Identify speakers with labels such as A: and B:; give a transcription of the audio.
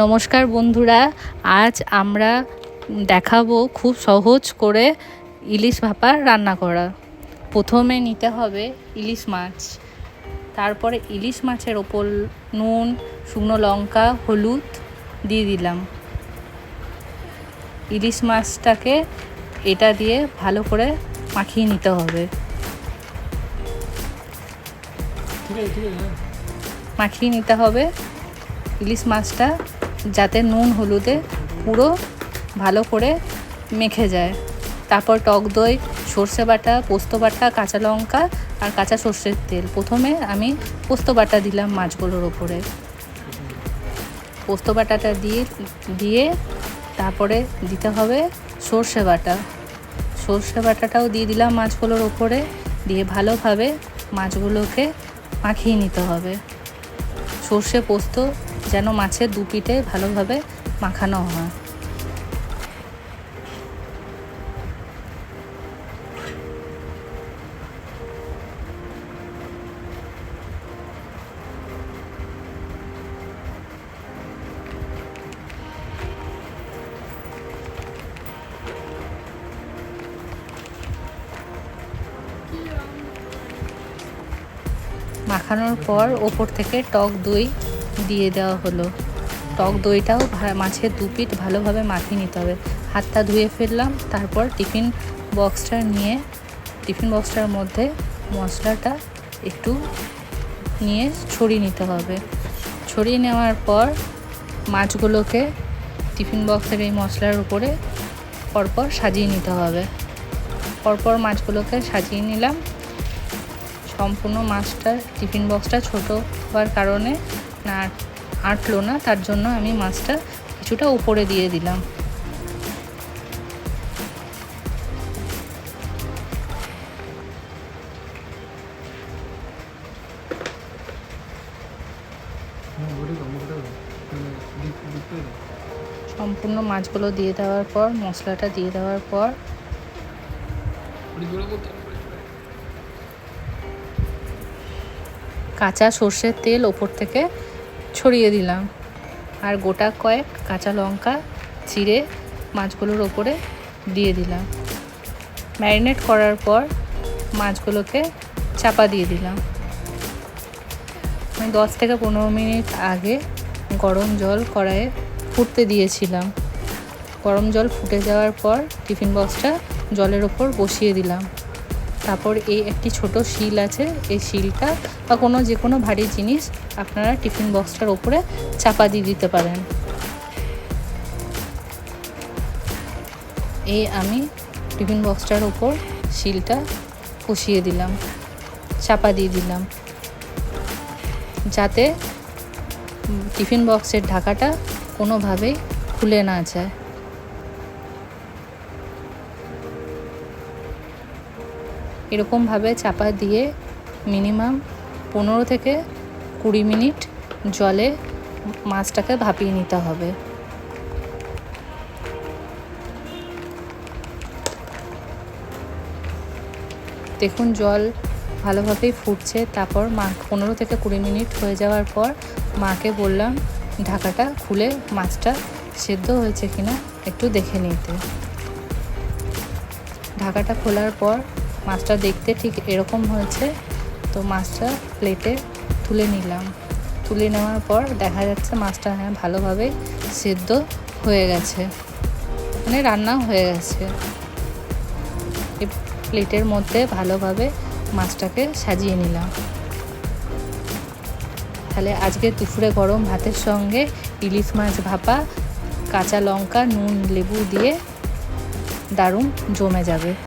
A: নমস্কার বন্ধুরা, আজ আমরা দেখাবো খুব সহজ করে ইলিশ ভাপা রান্না করা। প্রথমে নিতে হবে ইলিশ মাছ, তারপরে ইলিশ মাছের ওপর নুন, শুকনো লঙ্কা, হলুদ দিয়ে দিলাম। ইলিশ মাছটাকে এটা দিয়ে ভালো করে মাখিয়ে নিতে হবে। মাখিয়ে নিতে হবে ইলিশ মাছটা, যাতে নুন হলুদে পুরো ভালো করে মেখে যায়। তারপর টক দই, সর্ষে বাটা, পোস্ত বাটা, কাঁচা লঙ্কা আর কাঁচা সর্ষের তেল। প্রথমে আমি পোস্ত বাটা দিলাম মাছগুলোর ওপরে। পোস্ত বাটাটা দিয়ে তারপরে দিতে হবে সর্ষে বাটা। সর্ষে বাটাটাও দিয়ে দিলাম মাছগুলোর ওপরে, দিয়ে ভালোভাবে মাছগুলোকে মাখিয়ে নিতে হবে। সর্ষে পোস্ত যেন মাছের দু পিঠে ভালোভাবে মাখানো হয়। মাখানোর পর ওপর থেকে টক দই দিয়ে দেওয়া হলো। টক দইটাও মাছের দু পিঠ ভালোভাবে মাখিয়ে নিতে হবে। হাতটা ধুয়ে ফেললাম, তারপর টিফিন বক্সটার মধ্যে মশলাটা একটু নিয়ে ছড়িয়ে নিতে হবে। ছড়িয়ে নেওয়ার পর মাছগুলোকে টিফিন বক্সের এই মশলার উপরে পরপর সাজিয়ে নিতে হবে। পরপর মাছগুলোকে সাজিয়ে নিলাম। সম্পূর্ণ টিফিন বক্সটা ছোট হওয়ার কারণে না আটলো না, তার জন্য আমি মাছটা কিছুটা উপরে দিয়ে দিলাম। সম্পূর্ণ মাছগুলো দিয়ে দেওয়ার পর, মশলাটা দিয়ে দেওয়ার পর কাঁচা সর্ষের তেল ওপর থেকে ছড়িয়ে দিলাম, আর গোটা কয়েক কাঁচা লঙ্কা চিড়ে মাছগুলোর ওপরে দিয়ে দিলাম। ম্যারিনেট করার পর মাছগুলোকে চাপা দিয়ে দিলাম। আমি 10 থেকে 15 মিনিট আগে গরম জল কড়াইয়ে ফুটতে দিয়েছিলাম। গরম জল ফুটে যাওয়ার পর টিফিন বক্সটা জলের ওপর বসিয়ে দিলাম। তারপর একটি ছোট শিল আছে, এই শিলটা বা যে কোনো ভারী জিনিস আপনারা টিফিন বক্সটার ওপরে চাপা দিয়ে দিতে পারেন। আমি টিফিন বক্সটার ওপর শিলটা বসিয়ে দিলাম, চাপা দিয়ে দিলাম, যাতে টিফিন বক্সের ঢাকাটা কোনোভাবেই খুলে না যায়। এরকমভাবে চাপা দিয়ে মিনিমাম 15 থেকে 20 মিনিট জলে মাছটাকে ভাপিয়ে নিতে হবে। দেখুন জল ভালোভাবেই ফুটছে। তারপর 15 থেকে 20 মিনিট হয়ে যাওয়ার পর মাকে বললাম ঢাকাটা খুলে মাছটা সেদ্ধ হয়েছে কিনা একটু দেখে নিতে। ঢাকাটা খোলার পর মাছটা দেখতে ঠিক এরকম হয়েছে, তো মাছটা প্লেটে তুলে নিলাম। তুলে নেওয়ার পর দেখা যাচ্ছে মাছটা ভালোভাবে সেদ্ধ হয়ে গেছে, রান্না হয়ে গেছে। এই প্লেটের মধ্যে ভালোভাবে মাছটাকে সাজিয়ে নিলাম। তাহলে আজকে দুপুরে গরম ভাতের সঙ্গে ইলিশ মাছ ভাপা কাঁচা লঙ্কা, নুন, লেবু দিয়ে দারুণ জমে যাবে।